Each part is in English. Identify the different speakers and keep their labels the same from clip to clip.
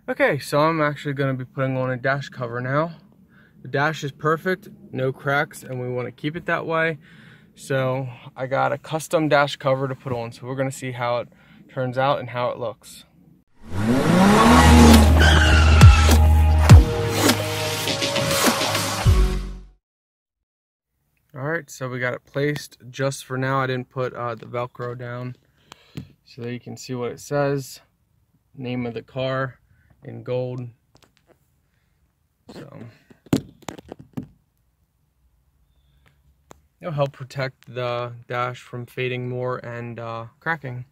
Speaker 1: Okay, so I'm actually going to be putting on a dash cover now. The dash is perfect, no cracks, and we want to keep it that way. So I got a custom dash cover to put on. So we're going to see how it turns out and how it looks. Alright, so we got it placed. Just for now, I didn't put the Velcro down. So there you can see what it says. Name of the car in gold. So it'll help protect the dash from fading more and cracking.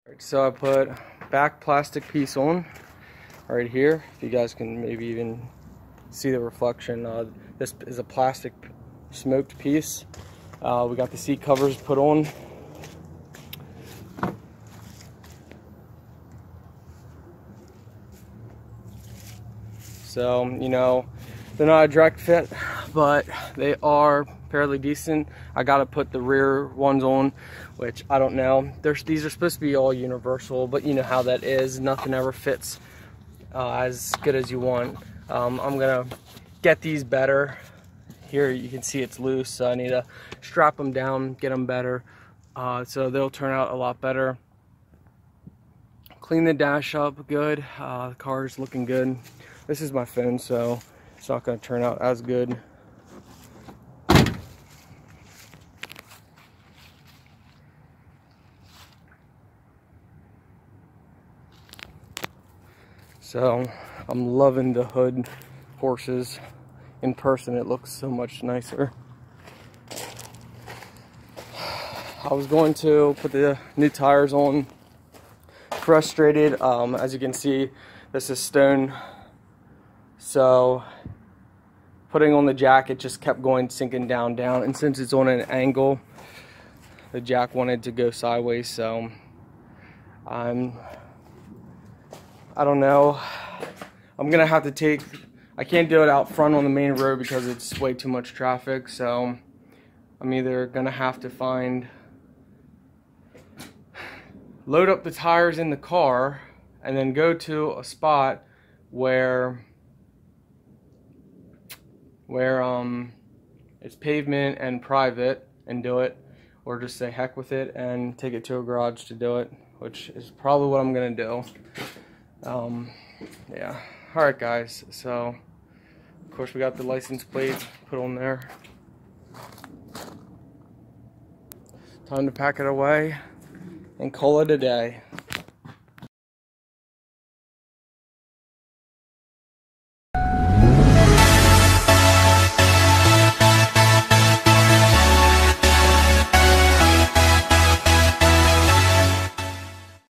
Speaker 1: Alright, so I put back plastic piece on right here. If you guys can maybe even see the reflection, this is a plastic smoked piece. We got the seat covers put on. So, you know, they're not a direct fit, but they are fairly decent. I gotta put the rear ones on, which I don't know. These are supposed to be all universal, but you know how that is. Nothing ever fits as good as you want. I'm gonna get these better. Here you can see it's loose, so I need to strap them down, get them better, so they'll turn out a lot better. Clean the dash up good. The car's looking good. This is my phone, so it's not going to turn out as good. So I'm loving the hood horses. In person it looks so much nicer. I was going to put the new tires on. Frustrated, as you can see, this is stone, so putting on the jack, it just kept going, sinking down, and since it's on an angle, the jack wanted to go sideways. So I don't know, I'm gonna have to I can't do it out front on the main road because it's way too much traffic, so I'm either gonna have to load up the tires in the car and then go to a spot where it's pavement and private and do it, or just say heck with it and take it to a garage to do it, which is probably what I'm gonna do. Yeah, alright guys, so of course we got the license plate put on there. Time to pack it away and call it a day.